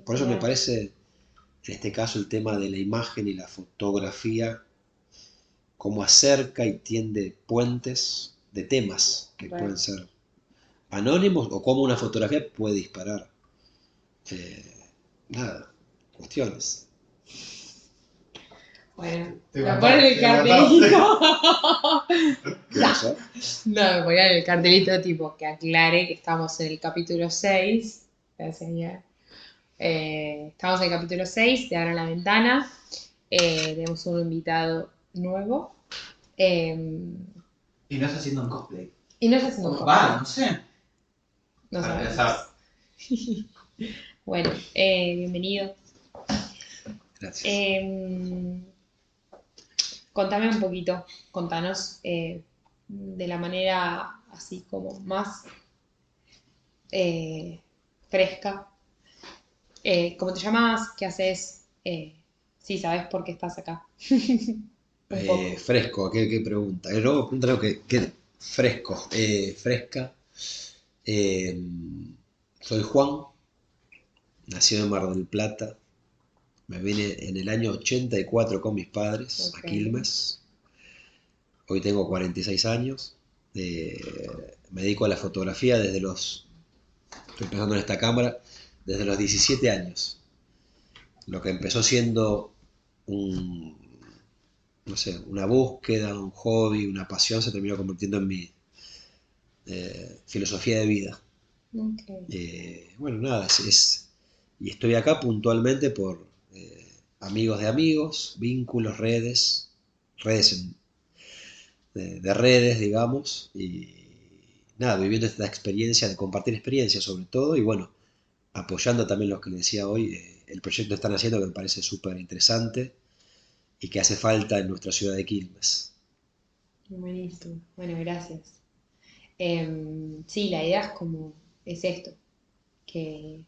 Por eso me parece, en este caso, el tema de la imagen y la fotografía, cómo acerca y tiende puentes de temas que Re. pueden ser anónimos o cómo una fotografía puede disparar, eh, nada, cuestiones. Bueno, Te me ponen el te mataste. cartelito. ¿Qué No, pasó? no, me ponían el cartelito tipo que aclare que estamos en el capítulo 6. Gracias, Miguel. Estamos en el capítulo 6 de Abran la Ventana. Tenemos un invitado nuevo. Eh, Y no está haciendo un cosplay. y no está haciendo un Va, cosplay. no sé. No Para sabemos. pensar. Bueno, bienvenido. Gracias. Eh, Contame un poquito, contanos de la manera así como más eh, fresca. ¿Cómo te llamas? ¿Qué haces? Sí, sabes por qué estás acá. Un poco. Fresco, ¿qué pregunta? Luego pregunta algo que fresco, fresca. Eh, Soy Juan, nacido en Mar del Plata. Me vine en el año 84 con mis padres Ok. a Quilmes. Hoy tengo 46 años. Me dedico a la fotografía estoy empezando en esta cámara, desde los 17 años. Lo que empezó siendo un, no sé, una búsqueda, un hobby, una pasión, se terminó convirtiendo en mi filosofía de vida. Ok. Bueno, nada, y estoy acá puntualmente por amigos de amigos, vínculos, redes de redes, digamos, y nada, viviendo esta experiencia, de compartir experiencias sobre todo, y bueno, apoyando también lo que les decía hoy, el proyecto que están haciendo que me parece súper interesante y que hace falta en nuestra ciudad de Quilmes. Buenísimo. Bueno, gracias. Sí, la idea es esto, que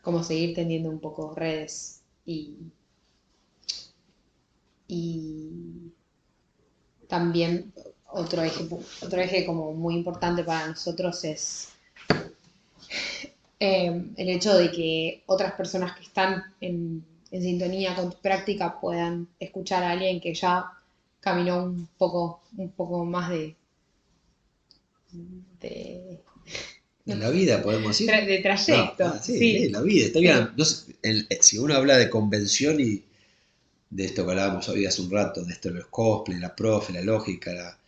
como seguir tendiendo un poco redes y también otro eje como muy importante para nosotros es el hecho de que otras personas que están en sintonía con tu práctica puedan escuchar a alguien que ya caminó un poco más de, En no la sé, vida, podemos decir. de No, trayecto, sí, sí, sí, la vida, está bien. sí, No sé, si uno habla de convención y de esto que hablábamos hoy hace un rato, de esto de los cosplays, la profe, la lógica,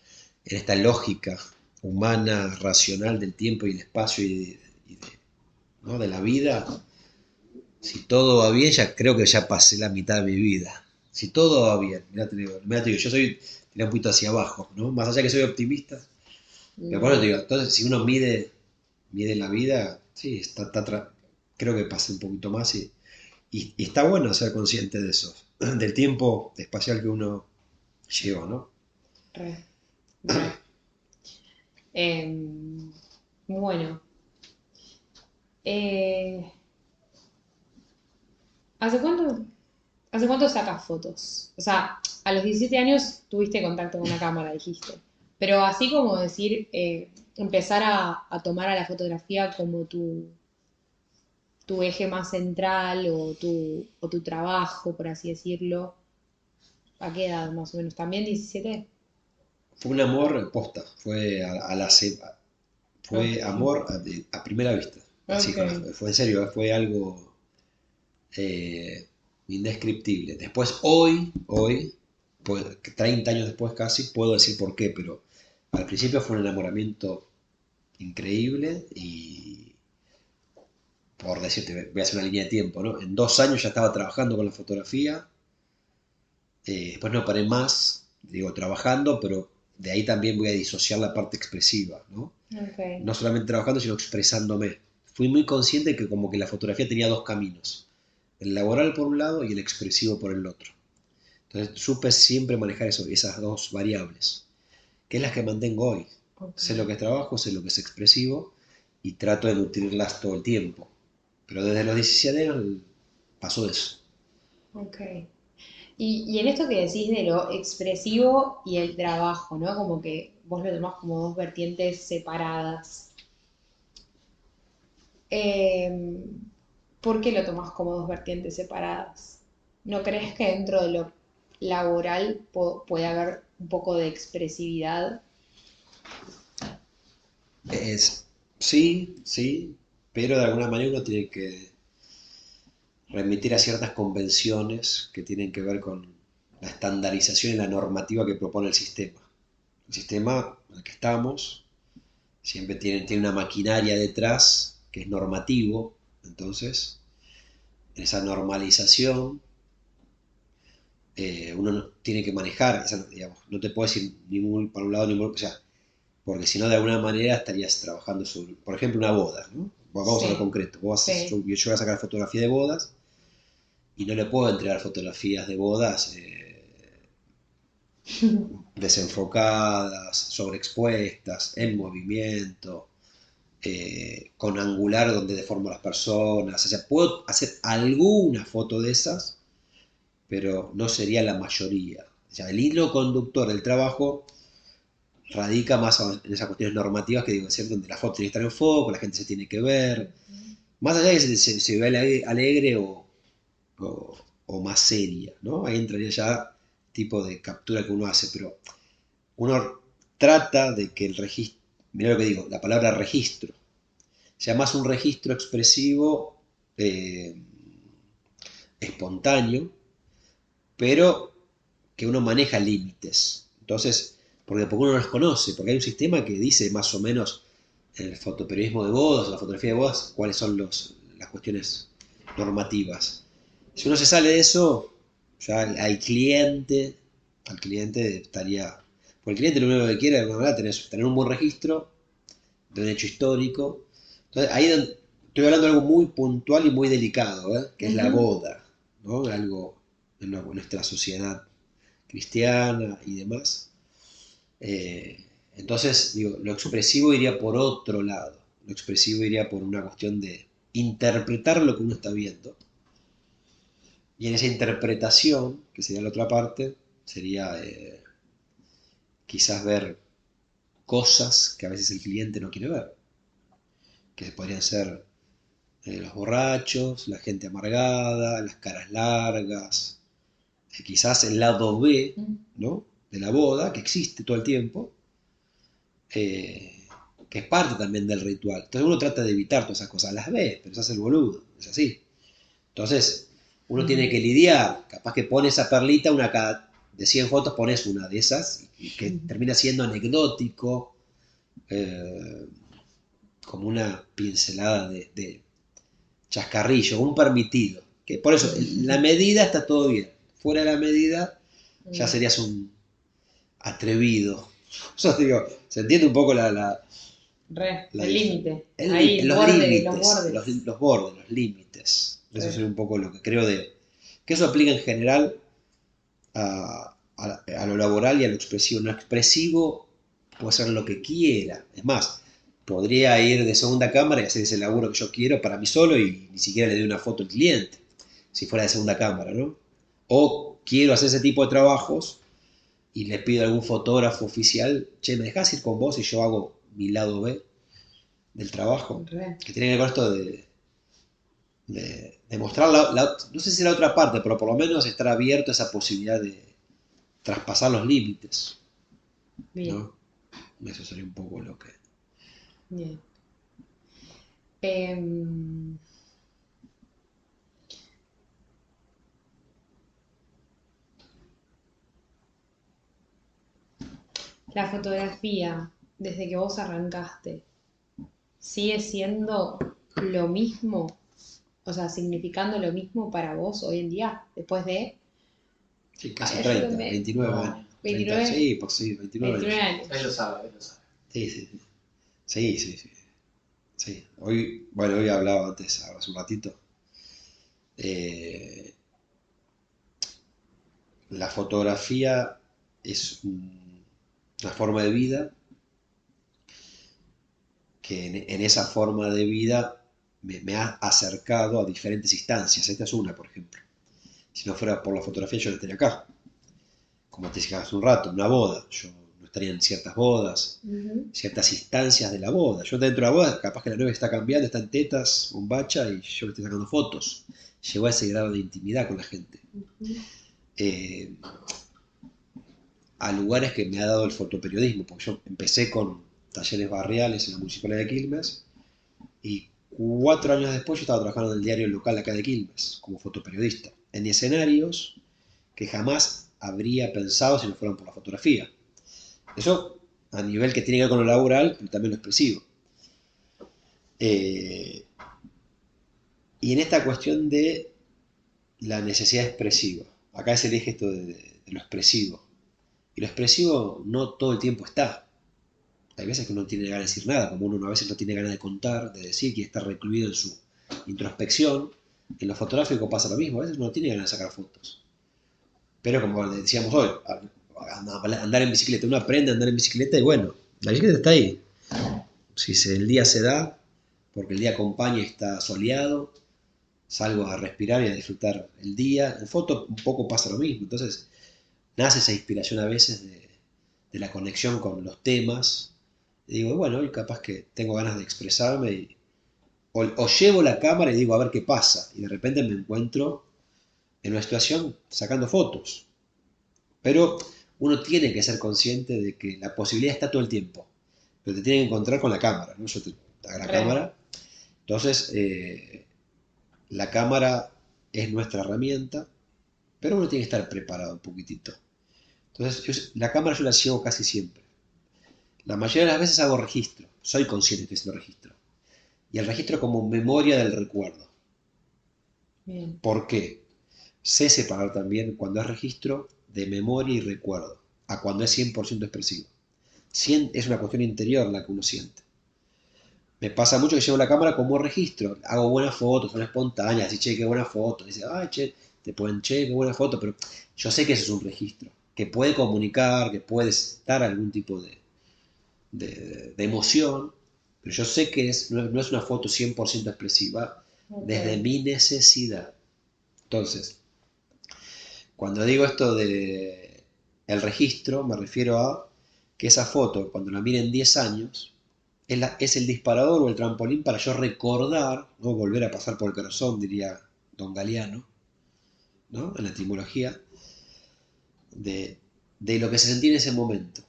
en esta lógica humana, racional del tiempo y el espacio ¿no? de la vida, si todo va bien, ya creo que ya pasé la mitad de mi vida. Si todo va bien, mirá te digo, yo soy tiré un poquito hacia abajo, ¿no? Más allá que soy optimista, pero por eso te digo, entonces si uno mide la vida, sí, creo que pasé un poquito más y está bueno ser consciente de eso, del tiempo espacial que uno lleva, ¿no? re, re. Em, bueno, eh, ¿hace cuánto, hace cuánto sacas fotos? O sea, a los 17 años tuviste contacto con una cámara, dijiste. Pero así como decir, empezar a tomar a la fotografía como tu eje más central o tu trabajo, por así decirlo, ¿a qué edad más o menos? ¿También 17? Fue un amor posta, fue Ok, amor a primera vista, así ok, fue en serio, fue algo eh, indescriptible. Después, hoy, 30 años después casi, puedo decir por qué, pero al principio fue un enamoramiento increíble y, por decirte, voy a hacer una línea de tiempo, ¿no? En 2 años ya estaba trabajando con la fotografía, después no paré más, digo, trabajando, pero de ahí también voy a disociar la parte expresiva, ¿no? ok, No solamente trabajando, sino expresándome. Fui muy consciente que como que la fotografía tenía dos caminos, el laboral por un lado y el expresivo por el otro. Entonces supe siempre manejar esas dos variables, que es las que mantengo hoy. ok, Sé lo que es trabajo, sé lo que es expresivo y trato de nutrirlas todo el tiempo. Pero desde los 17 años pasó eso. ok. Y en esto que decís de lo expresivo y el trabajo, ¿no? Como que vos lo tomás como dos vertientes separadas. Eh, ¿por qué lo tomás como dos vertientes separadas? ¿No crees que dentro de lo laboral puede haber un poco de expresividad? Sí, sí, pero de alguna manera uno tiene que remitir a ciertas convenciones que tienen que ver con la estandarización y la normativa que propone el sistema. El sistema en el que estamos siempre tiene una maquinaria detrás que es normativo, entonces en esa normalización uno tiene que manejar, digamos, no te puedes ir ni muy para un lado ni muy, o sea, porque si no de alguna manera estarías trabajando sobre, por ejemplo, una boda, ¿no? Vamos a lo Sí, concreto, sí. yo voy a sacar fotografía de bodas y no le puedo entregar fotografías de bodas desenfocadas, sobreexpuestas, en movimiento, con angular donde deformo a las personas. O sea, puedo hacer alguna foto de esas, pero no sería la mayoría. O sea, el hilo conductor del trabajo radica más en esas cuestiones normativas que digo, ¿cierto? Donde la foto tiene que estar en foco, la gente se tiene que ver, más allá de que se vea alegre o más seria, ¿no? Ahí entraría ya tipo de captura que uno hace, pero uno trata de que el registro, mira lo que digo, la palabra registro, sea más un registro expresivo eh, espontáneo, pero que uno maneja límites. Entonces, porque uno los conoce, porque hay un sistema que dice más o menos en el fotoperiodismo de bodas, en la fotografía de bodas, cuáles son las cuestiones normativas. Si uno se sale de eso, ya al cliente estaría. Porque el cliente lo único que quiere de alguna manera es tener un buen registro de un hecho histórico. Entonces, ahí estoy hablando de algo muy puntual y muy delicado, ¿eh? Que es la Ujú. boda, ¿no? Algo en nuestra sociedad cristiana y demás. Entonces, digo, lo expresivo iría por otro lado. Lo expresivo iría por una cuestión de interpretar lo que uno está viendo. Y en esa interpretación, que sería la otra parte, sería quizás ver cosas que a veces el cliente no quiere ver. Que podrían ser los borrachos, la gente amargada, las caras largas, quizás el lado B, ¿no? De la boda, que existe todo el tiempo, eh, que es parte también del ritual. Entonces uno trata de evitar todas esas cosas, las ve, pero se hace el boludo, es así. Entonces uno tiene que lidiar, capaz que pone esa perlita, una cada de 100 fotos pones una de esas, y que termina siendo anecdótico, eh, como una pincelada de chascarrillo, un permitido. Que por eso, la medida está todo bien. Fuera de la medida, ya Mm. serías un atrevido. Yo digo, se entiende un poco la El límite. Ahí, los los límites, bordes. los bordes, los límites. Eso Re. sería un poco lo que creo que eso aplica en general a lo laboral y a lo expresivo. Lo expresivo puede ser lo que quiera. Es más, podría ir de segunda cámara y hacer ese laburo que yo quiero para mí solo y ni siquiera le doy una foto al cliente, si fuera de segunda cámara, ¿no? O quiero hacer ese tipo de trabajos y le pido a algún fotógrafo oficial, che, ¿me dejás ir con vos y yo hago mi lado B del trabajo? Re. Que tiene que ver con esto de mostrar, no sé si la otra parte, pero por lo menos estar abierto a esa posibilidad de traspasar los límites, Bien, ¿no? Eso sería un poco lo que. bien. Em, la fotografía, desde que vos arrancaste, ¿sigue siendo lo mismo? O sea, significando lo mismo para vos hoy en día, después de, Sí, casi ay, 30, ayúdenme, 29 No, años. 30, 29, sí, pues sí, 29 29 años. años. él lo sabe, él lo sabe. Sí, sí, sí. Sí, sí, sí. Sí. Hoy, bueno, hoy hablaba antes, hace un ratito. eh, la fotografía es una forma de vida que en esa forma de vida me ha acercado a diferentes instancias. Esta es una, por ejemplo. Si no fuera por la fotografía, yo no estaría acá. Como te decía hace un rato, una boda. Yo no tenían ciertas bodas, Ujú. ciertas instancias de la boda. Yo dentro de la boda, capaz que la novia está cambiando, está en tetas, bombacha, y yo le estoy sacando fotos. Llegó a ese grado de intimidad con la gente. Ujú. Eh, a lugares que me ha dado el fotoperiodismo, porque yo empecé con talleres barriales en la Municipalidad de Quilmes, y 4 años después yo estaba trabajando en el diario local acá de Quilmes, como fotoperiodista, en escenarios que jamás habría pensado si no fueran por la fotografía. Eso a nivel que tiene que ver con lo laboral, pero también lo expresivo. Eh, y en esta cuestión de la necesidad expresiva, acá es el eje esto de lo expresivo. Y lo expresivo no todo el tiempo está. Hay veces que uno no tiene ganas de decir nada, como uno a veces no tiene ganas de contar, de decir, que está recluido en su introspección. En lo fotográfico pasa lo mismo, a veces uno no tiene ganas de sacar fotos. Pero como decíamos hoy, andar en bicicleta, uno aprende a andar en bicicleta y bueno, la bicicleta está ahí. Si el día se da, porque el día acompaña y está soleado, salgo a respirar y a disfrutar el día. En foto un poco pasa lo mismo, entonces nace esa inspiración a veces de la conexión con los temas. Y digo, bueno, hoy capaz que tengo ganas de expresarme o llevo la cámara y digo, a ver qué pasa. Y de repente me encuentro en una situación sacando fotos. Pero uno tiene que ser consciente de que la posibilidad está todo el tiempo. Pero te tiene que encontrar con la cámara, ¿no? Yo te hago la Re. cámara. Entonces, la cámara es nuestra herramienta, pero uno tiene que estar preparado un poquitito. Entonces, la cámara yo la llevo casi siempre. La mayoría de las veces hago registro. Soy consciente que estoy haciendo registro. Y el registro como memoria del recuerdo. Bien. ¿Por qué? Sé separar también cuando es registro de memoria y recuerdo, a cuando es 100% expresivo. Es una cuestión interior la que uno siente. Me pasa mucho que llevo la cámara como registro, hago buenas fotos, son espontáneas, y che, qué buena foto, dice, ay, che, te pueden, che, qué buena foto, pero yo sé que eso es un registro, que puede comunicar, que puede dar algún tipo de emoción, pero yo sé que no es una foto 100% expresiva desde Ok. mi necesidad. Entonces, cuando digo esto de el registro, me refiero a que esa foto, cuando la mire en 10 años, es el disparador o el trampolín para yo recordar, ¿no? Volver a pasar por el corazón, diría don Galeano, ¿no? En la etimología, de, de lo que se sentía en ese momento.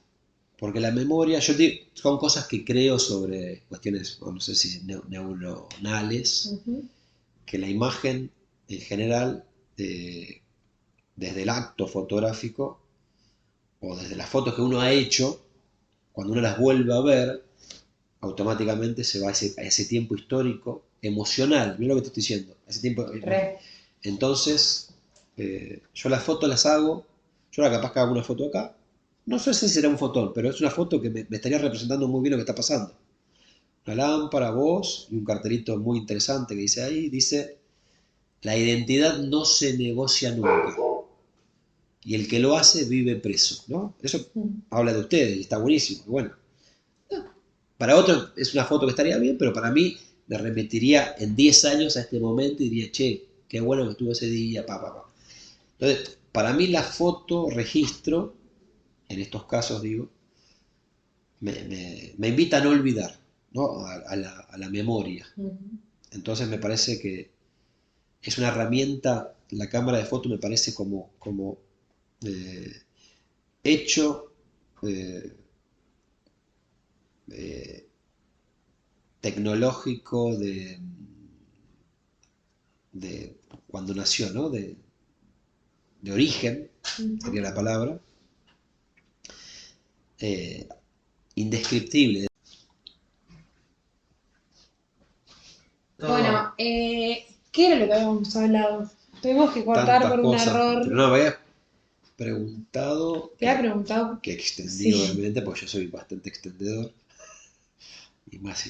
Porque la memoria, son cosas que creo sobre cuestiones, no sé si neuronales, Ujú. que la imagen en general, eh, desde el acto fotográfico o desde las fotos que uno ha hecho, cuando uno las vuelve a ver, automáticamente se va a ese tiempo histórico, emocional, mira lo que te estoy diciendo, ese tiempo. Re. Entonces, yo las fotos las hago, yo ahora capaz que hago una foto acá, no sé si será un fotón, pero es una foto que me estaría representando muy bien lo que está pasando. Una lámpara, voz y un cartelito muy interesante que dice ahí, dice, la identidad no se negocia nunca y el que lo hace vive preso, ¿no? Eso Mm. habla de ustedes y está buenísimo. Bueno, para otros es una foto que estaría bien, pero para mí me remitiría en 10 años a este momento y diría, che, qué bueno que estuvo ese día, pa, pa, pa. Entonces, para mí la foto registro, en estos casos digo, me invita a no olvidar, ¿no? A la memoria. Ujú. Entonces me parece que es una herramienta, la cámara de foto me parece como eh, hecho eh, eh, tecnológico de cuando nació, ¿no? De origen, sería Ujú. la palabra, eh, indescriptible. Todo. Bueno, ¿qué era lo que habíamos hablado? Tuvimos que cortar Tantas por un cosas, error. pero no, me habías preguntado, Te había preguntado. que extendí Sí. obviamente, porque yo soy bastante extendedor, y más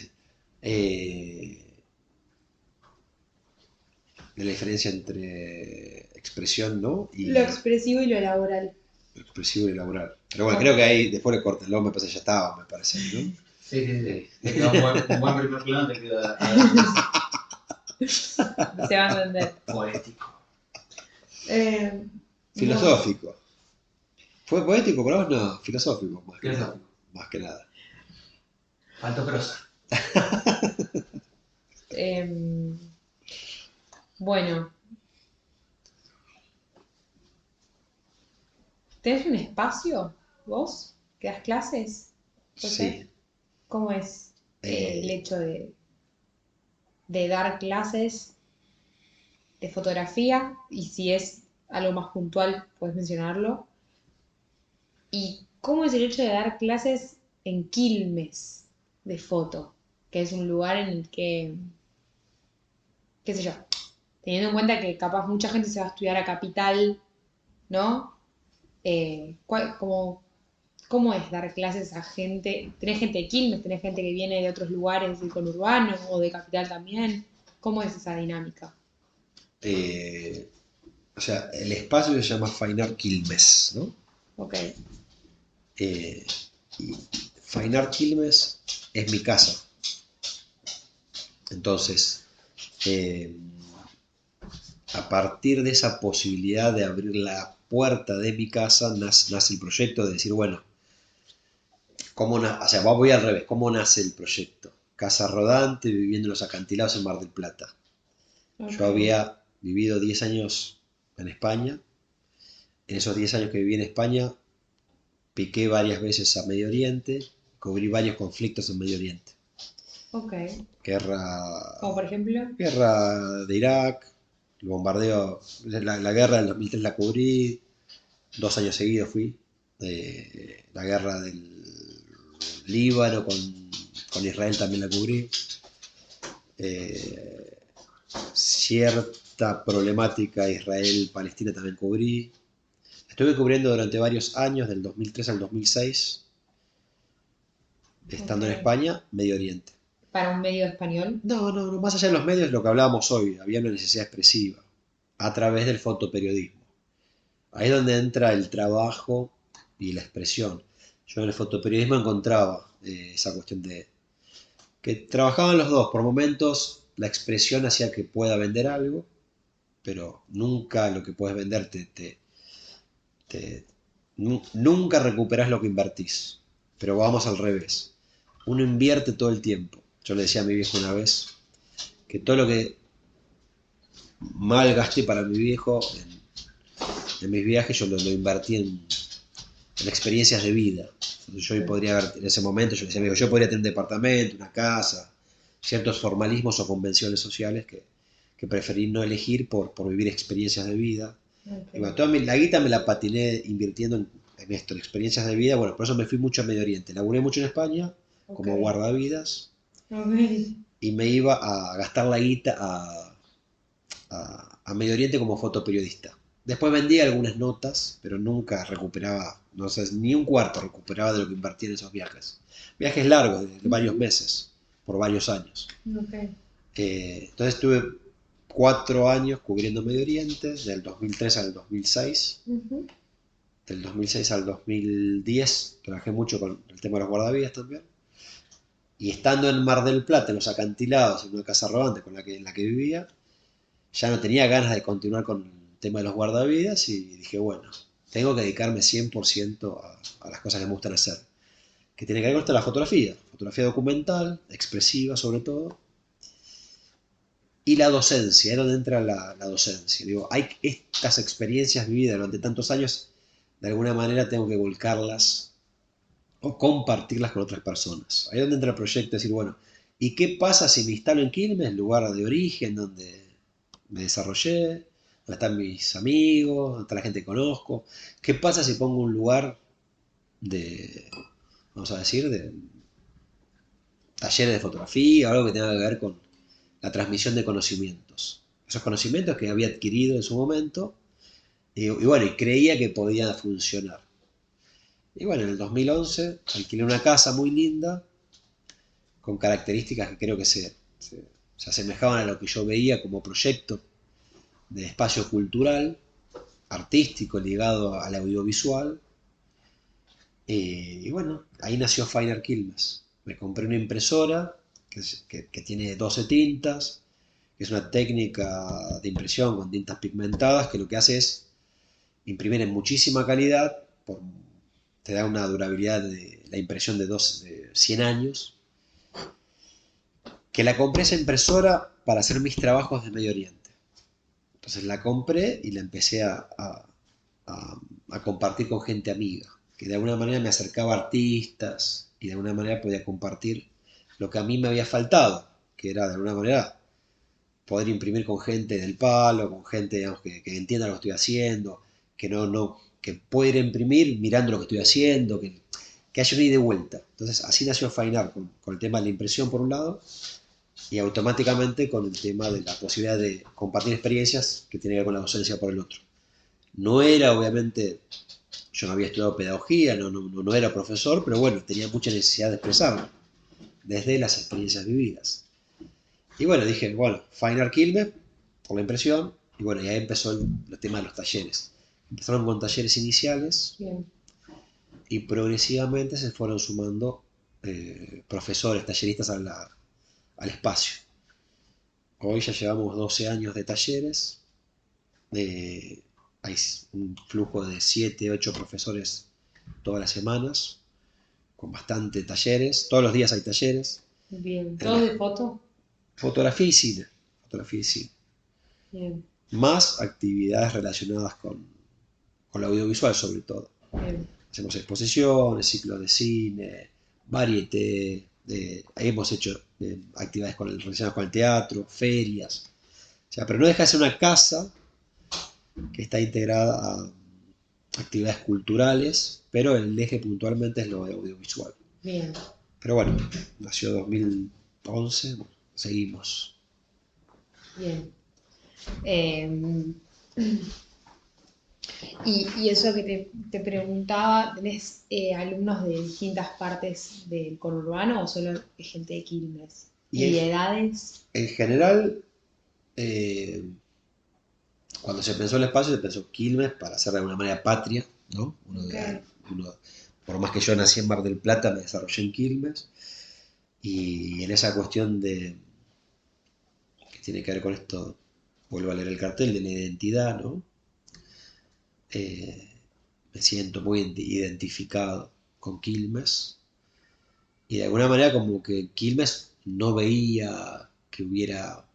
de la diferencia entre expresión, ¿no? Lo Y expresivo y lo laboral. lo expresivo y laboral. Pero bueno, creo Ok. que ahí después le cortenlo, me parece que ya estaba, me parece, ¿no? Sí, sí, sí. Eh, Te queda un buen primer plano, te queda adelante. Se va a entender. Poético. Bueno, filosófico. ¿Fue poético para vos? No, filosófico, Filosófico. más que nada. Faltó prosa. Em, bueno, ¿tenés un espacio vos que das clases? ¿Puede ser? Sí. ¿Cómo es el Eh, hecho de dar clases de fotografía? Y si es algo más puntual, puedes mencionarlo. ¿Y cómo es el hecho de dar clases en Quilmes de foto? Que es un lugar en el que, qué sé yo, teniendo en cuenta que capaz mucha gente se va a estudiar a Capital, ¿no? ¿Cómo es dar clases a gente? ¿Tenés gente de Quilmes? ¿Tenés gente que viene de otros lugares del conurbano o de Capital también? ¿Cómo es esa dinámica? eh, o sea, el espacio se llama Fine Art Quilmes, ¿no? Ok, Eh, y Fine Art Quilmes es mi casa. Entonces, eh, a partir de esa posibilidad de abrir la puerta de mi casa, nace el proyecto de decir, bueno, o sea, voy al revés, ¿cómo nace el proyecto? Casa rodante, viviendo en los acantilados en Mar del Plata. ok, Yo había vivido 10 años en España. En esos 10 años que viví en España, piqué varias veces a Medio Oriente, cubrí varios conflictos en Medio Oriente. ok. Guerra, Como por ejemplo, guerra de Irak, el bombardeo, la guerra del 2003 la cubrí, 2 años seguidos fui. La guerra del Líbano con Israel también la cubrí. Eh, Cierta problemática Israel-Palestina también cubrí. Estuve cubriendo durante varios años, del 2003 al 2006, ok, estando en España, Medio Oriente. para un medio español. No, no, no, más allá de los medios, lo que hablábamos hoy, había una necesidad expresiva a través del fotoperiodismo. Ahí es donde entra el trabajo y la expresión. Yo en el fotoperiodismo encontraba esa cuestión de que trabajaban los dos. Por momentos la expresión hacía que pueda vender algo, pero nunca lo que puedes vender te- nunca recuperás lo que invertís. Pero vamos al revés. Uno invierte todo el tiempo. Yo le decía a mi viejo una vez que todo lo que mal gasté para mi viejo en mis viajes yo lo invertí en experiencias de vida. Yo podría haber, en ese momento, yo le decía, amigo, yo podría tener un departamento, una casa, ciertos formalismos o convenciones sociales que preferí no elegir por vivir experiencias de vida. Ok, Y bueno, la guita me la patiné invirtiendo en esto, en experiencias de vida. Bueno, por eso me fui mucho a Medio Oriente. Laburé mucho en España ok, como guardavidas ok, y me iba a gastar la guita a Medio Oriente como fotoperiodista. Después vendía algunas notas, pero nunca recuperaba, no sé, ni un cuarto recuperaba de lo que invertía en esos viajes. Viajes largos, de varios ujú, meses, por varios años. ok, Entonces estuve 4 años cubriendo Medio Oriente, del 2003 al 2006. ujú, Del 2006 al 2010 trabajé mucho con el tema de los guardavidas también. Y estando en Mar del Plata, en los acantilados, en una casa rodante en la que vivía, ya no tenía ganas de continuar con el tema de los guardavidas y dije, bueno, tengo que dedicarme 100% a las cosas que me gustan hacer. Que tiene que ver con esto, la fotografía documental, expresiva sobre todo, y la docencia, es donde entra la docencia. Digo, hay estas experiencias vividas durante tantos años, de alguna manera tengo que volcarlas o compartirlas con otras personas. Ahí es donde entra el proyecto, decir, bueno, ¿y qué pasa si me instalo en Quilmes, el lugar de origen donde me desarrollé, donde están mis amigos, donde está la gente que conozco? ¿Qué pasa si pongo un lugar de, vamos a decir, de talleres de fotografía o algo que tenga que ver con la transmisión de conocimientos? Esos conocimientos que había adquirido en su momento y bueno, y creía que podía funcionar. Y bueno, en el 2011 alquilé una casa muy linda con características que creo que se asemejaban a lo que yo veía como proyecto de espacio cultural, artístico, ligado al audiovisual. Y bueno, ahí nació Fine Art Quilmes. Me compré una impresora que tiene 12 tintas, que es una técnica de impresión con tintas pigmentadas que lo que hace es imprimir en muchísima calidad te da una durabilidad de la impresión de 100 años, que la compré esa impresora para hacer mis trabajos de Medio Oriente. Entonces la compré y la empecé a compartir con gente amiga, que de alguna manera me acercaba a artistas y de alguna manera podía compartir lo que a mí me había faltado, que era de alguna manera poder imprimir con gente del palo, con gente, digamos, que entienda lo que estoy haciendo, que pueda ir a imprimir mirando lo que estoy haciendo, que haya una ida y vuelta. Entonces así nació Fine Art, con el tema de la impresión por un lado, y automáticamente con el tema de la posibilidad de compartir experiencias que tiene que ver con la docencia por el otro. No era, obviamente, yo no había estudiado pedagogía, no era profesor, pero bueno, tenía mucha necesidad de expresarlo, desde las experiencias vividas. Y bueno, dije, bueno, Fine Art Quilmes, por la impresión, y bueno, y ahí empezó el tema de los talleres. Empezaron con talleres iniciales. Bien. Y progresivamente se fueron sumando profesores, talleristas al espacio. Hoy ya llevamos 12 años de talleres, hay un flujo de 7, 8 profesores todas las semanas, con bastante talleres, todos los días hay talleres. Bien. ¿Todo de foto? Fotografía y cine, fotografía y cine. Bien. Más actividades relacionadas con lo audiovisual sobre todo. Bien. Hacemos exposiciones, ciclos de cine, varieté, hemos hecho actividades relacionadas con el teatro, ferias. O sea, pero no deja de ser una casa que está integrada a actividades culturales, pero el eje puntualmente es lo audiovisual. Bien. Pero bueno, nació 2011, bueno, seguimos. Bien. Y eso que te preguntaba, ¿tenés alumnos de distintas partes del conurbano o solo gente de Quilmes? ¿Y de edades? En general, cuando se pensó el espacio, se pensó Quilmes para ser de alguna manera patria, ¿no? Okay. Por más que yo nací en Mar del Plata, me desarrollé en Quilmes, y en esa cuestión que tiene que ver con esto, vuelvo a leer el cartel, de la identidad, ¿no? Me siento muy identificado con Quilmes, y de alguna manera como que Quilmes no veía que hubiera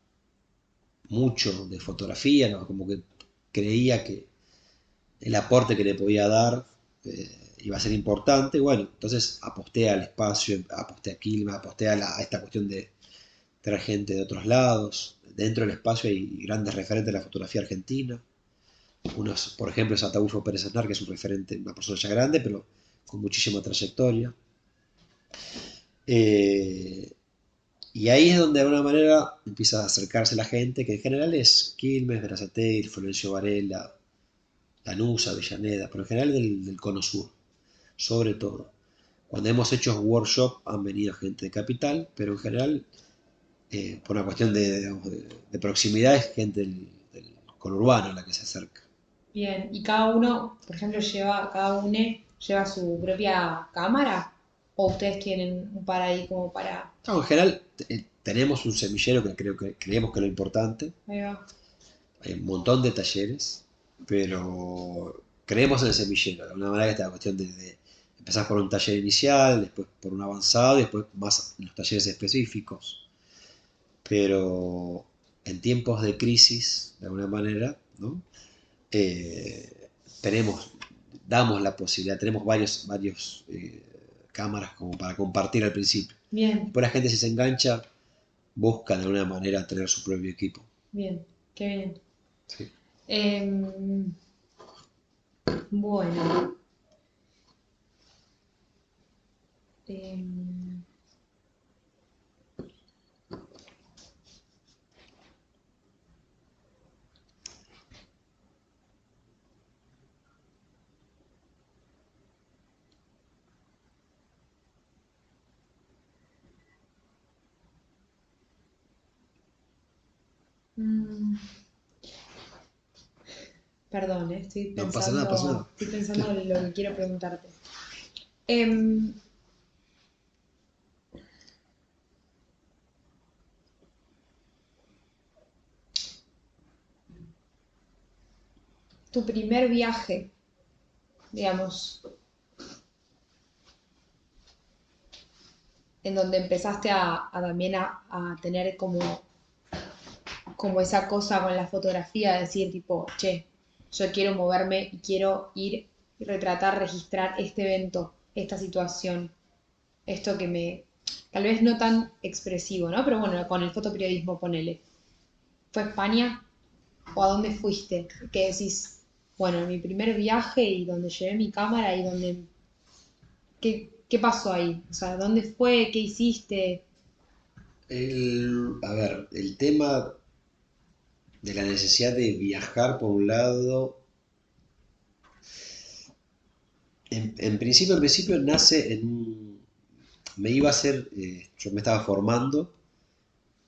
mucho de fotografía, ¿no? Como que creía que el aporte que le podía dar iba a ser importante. Bueno, entonces aposté al espacio, aposté a Quilmes, aposté a esta cuestión de traer gente de otros lados. Dentro del espacio hay grandes referentes de la fotografía argentina. Unos, por ejemplo, es Ataúfo Pérez Aznar, que es un referente, una persona ya grande, pero con muchísima trayectoria. Y ahí es donde de alguna manera empieza a acercarse la gente, que en general es Quilmes, Berazategui, Florencio Varela, Lanusa, Avellaneda, pero en general del Cono Sur, sobre todo. Cuando hemos hecho workshops han venido gente de Capital, pero en general, por una cuestión de proximidad, es gente del conurbano la que se acerca. Bien. ¿Y cada uno, por ejemplo, lleva su propia cámara? ¿O ustedes tienen un par ahí como para...? No, en general tenemos un semillero que creemos que es lo importante. Ahí va. Hay un montón de talleres, pero creemos en el semillero. De alguna manera, esta cuestión de empezar por un taller inicial, después por un avanzado y después más en los talleres específicos. Pero en tiempos de crisis, de alguna manera, ¿no? Eh, tenemos, damos la posibilidad, tenemos varios cámaras como para compartir al principio. Bien, Después la gente, si se engancha, busca de alguna manera tener su propio equipo. bien, qué bien. Sí. Bueno. em, mm, Perdón, No pasa nada, pasa nada. estoy pensando en lo que quiero preguntarte. Em, Tu primer viaje digamos, en donde empezaste a también a tener como esa cosa con la fotografía, de decir tipo, che, yo quiero moverme y quiero ir y retratar, registrar este evento, esta situación, esto que tal vez no tan expresivo, ¿no? Pero bueno, con el fotoperiodismo ponele. ¿Fue a España? ¿O a dónde fuiste? Que decís, bueno, mi primer viaje y donde llevé mi cámara y donde... ¿Qué pasó ahí? O sea, ¿dónde fue? ¿Qué hiciste? A ver, el tema de la necesidad de viajar por un lado, en principio nace me iba a hacer, yo me estaba formando,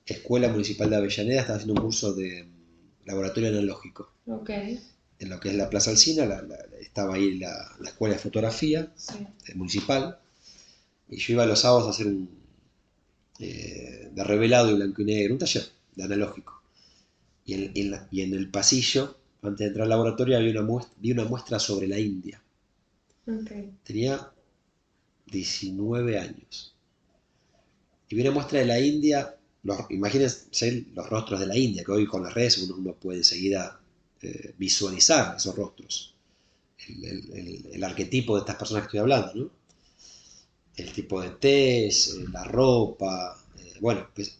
Escuela Municipal de Avellaneda, estaba haciendo un curso de laboratorio analógico, Ok, en lo que es la Plaza Alsina, estaba ahí la escuela de fotografía sí. municipal, y yo iba los sábados a hacer de revelado y blanco y negro, un taller de analógico. Y en el pasillo, antes de entrar al laboratorio, vi una muestra sobre la India. Ok. Tenía 19 años. Y vi una muestra de la India, imagínense los rostros de la India, que hoy con las redes uno puede enseguida visualizar esos rostros. El arquetipo de estas personas que estoy hablando, ¿no? El tipo de tez, la ropa, bueno, pues,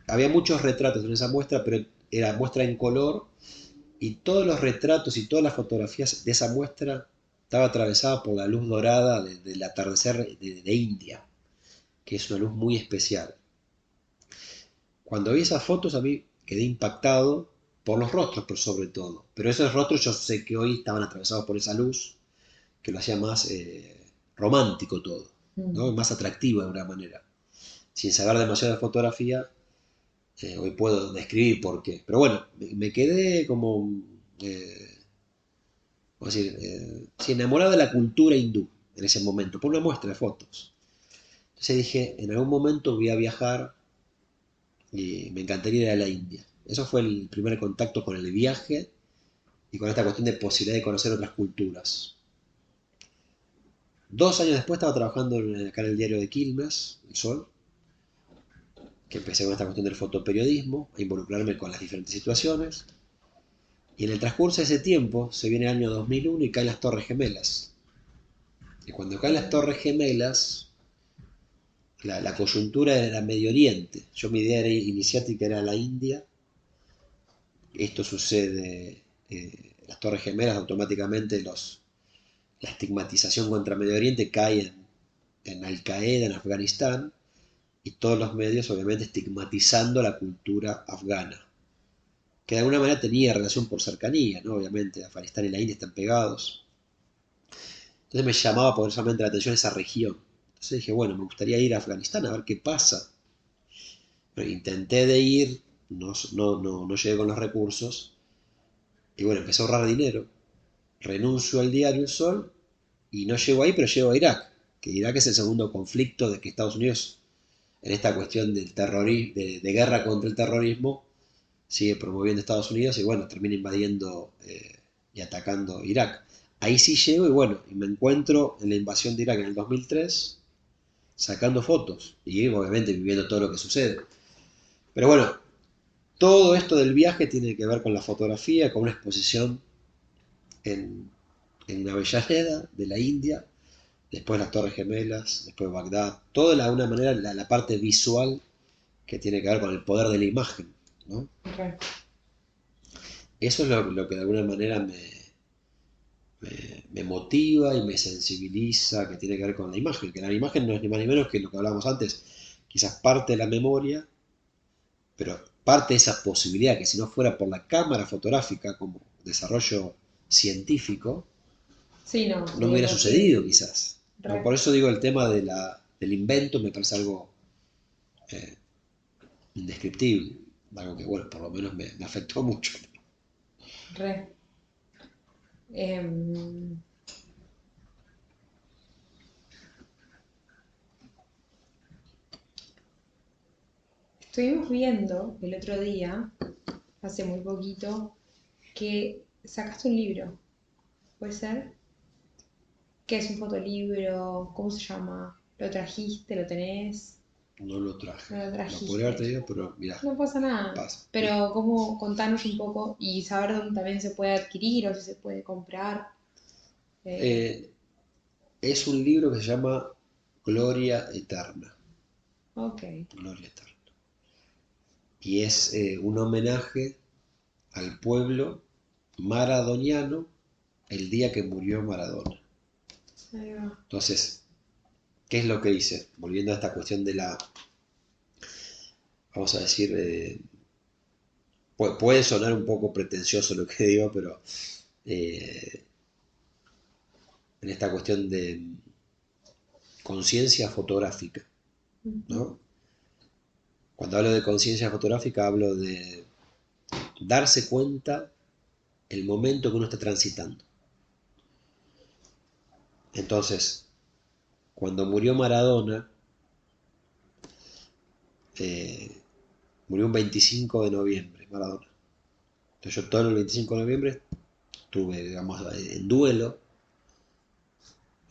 había muchos retratos en esa muestra, pero era muestra en color y todos los retratos y todas las fotografías de esa muestra estaba atravesada por la luz dorada del atardecer de India, que es una luz muy especial. Cuando vi esas fotos a mí quedé impactado por los rostros, por sobre todo. Pero esos rostros yo sé que hoy estaban atravesados por esa luz que lo hacía más romántico todo, ¿no? Más atractivo de alguna manera. Sin saber demasiado de fotografía, hoy puedo describir por qué. Pero bueno, me quedé como, vamos a decir, sí, enamorado de la cultura hindú en ese momento, por una muestra de fotos. Entonces dije, en algún momento voy a viajar y me encantaría ir a la India. Eso fue el primer contacto con el viaje y con esta cuestión de posibilidad de conocer otras culturas. 2 años después estaba trabajando acá en el diario de Quilmes, El Sol, que empecé con esta cuestión del fotoperiodismo, a involucrarme con las diferentes situaciones. Y en el transcurso de ese tiempo, se viene el año 2001 y caen las Torres Gemelas. Y cuando caen las Torres Gemelas, la coyuntura era Medio Oriente. Yo mi idea iniciática era la India. Esto sucede, las Torres Gemelas automáticamente la estigmatización contra Medio Oriente cae en Al Qaeda, en Afganistán, y todos los medios obviamente estigmatizando la cultura afgana, que de alguna manera tenía relación por cercanía, ¿no? Obviamente Afganistán y la India están pegados. Entonces me llamaba poderosamente la atención esa región. Entonces dije, bueno, me gustaría ir a Afganistán a ver qué pasa. Pero intenté de ir, no llegué con los recursos, y bueno, empecé a ahorrar dinero. Renuncio al diario El Sol y no llego ahí, pero llego a Irak, que Irak es el segundo conflicto de que Estados Unidos, en esta cuestión del terrorismo, de guerra contra el terrorismo, sigue promoviendo Estados Unidos y bueno, termina invadiendo y atacando Irak. Ahí sí llego y bueno, y me encuentro en la invasión de Irak en el 2003, sacando fotos y obviamente viviendo todo lo que sucede. Pero bueno, todo esto del viaje tiene que ver con la fotografía, con una exposición en, en Avellaneda, de la India, después las Torres Gemelas, después Bagdad, todo de alguna manera la parte visual que tiene que ver con el poder de la imagen, ¿no? Okay. Eso es lo que de alguna manera me motiva y me sensibiliza, que tiene que ver con la imagen, que la imagen no es ni más ni menos que lo que hablábamos antes, quizás parte de la memoria, pero parte de esa posibilidad que si no fuera por la cámara fotográfica como desarrollo científico, Sí, no, no me sí, hubiera no tiene. sucedido quizás, ¿no? Re. Por eso digo el tema del invento me parece algo eh, indescriptible, algo que bueno, por lo menos me afectó mucho. Re. Em, Estuvimos viendo el otro día, hace muy poquito, que sacaste un libro, ¿puede ser? ¿Qué es un fotolibro? ¿Cómo se llama? ¿Lo trajiste? ¿Lo tenés? No lo traje. No lo Lo trajiste. podría haber traído, pero mirá, No pasa nada. pasa. Pero cómo contarnos un poco y saber dónde también se puede adquirir o si se puede comprar. Eh, es un libro que se llama Gloria Eterna. Ok. Gloria Eterna. Y es un homenaje al pueblo maradoniano el día que murió Maradona. Ahí va. Entonces, ¿qué es lo que hice? Volviendo a esta cuestión de la, vamos a decir, puede sonar un poco pretencioso lo que digo, pero eh, en esta cuestión de conciencia fotográfica, Ujú. ¿no? Cuando hablo de conciencia fotográfica hablo de darse cuenta el momento que uno está transitando. Entonces, cuando murió Maradona, eh, murió un 25 de noviembre, Maradona. Entonces yo todo el 25 de noviembre estuve, digamos, en duelo.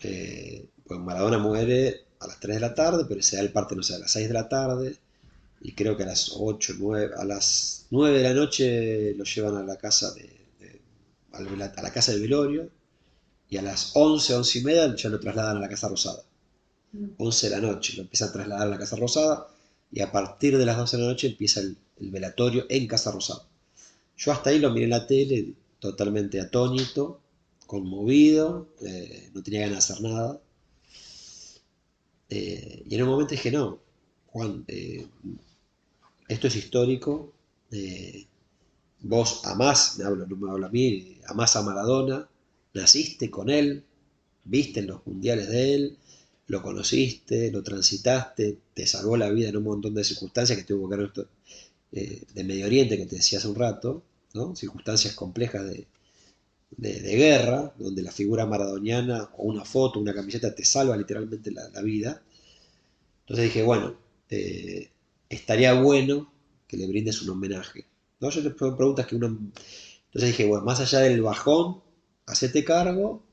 Pues Maradona muere a las 3 de la tarde, pero se da el parte, no sé, a las 6 de la tarde. Y creo que a las 8 9 a las 9 de la noche lo llevan a la casa a la casa del velorio. Y a las 11 11 y media ya lo trasladan a la Casa Rosada. 11 de la noche lo empiezan a trasladar a la Casa Rosada. Y a partir de las 12 de la noche empieza el velatorio en Casa Rosada. Yo hasta ahí lo miré en la tele, totalmente atónito, conmovido, no tenía ganas de hacer nada. Y en un momento dije, no, Juan, esto es histórico, eh, vos amás, no me hablo a mí, amás a Maradona, naciste con él, viste en los mundiales de él, lo conociste, lo transitaste, te salvó la vida en un montón de circunstancias que tuvo que ver de Medio Oriente que te decía hace un rato, ¿no? Circunstancias complejas de guerra, donde la figura maradoniana o una foto, una camiseta te salva literalmente la vida. Entonces dije, bueno, eh, estaría bueno que le brindes un homenaje. ¿No? Yo te preguntas que uno. Entonces dije, bueno, más allá del bajón, hacete cargo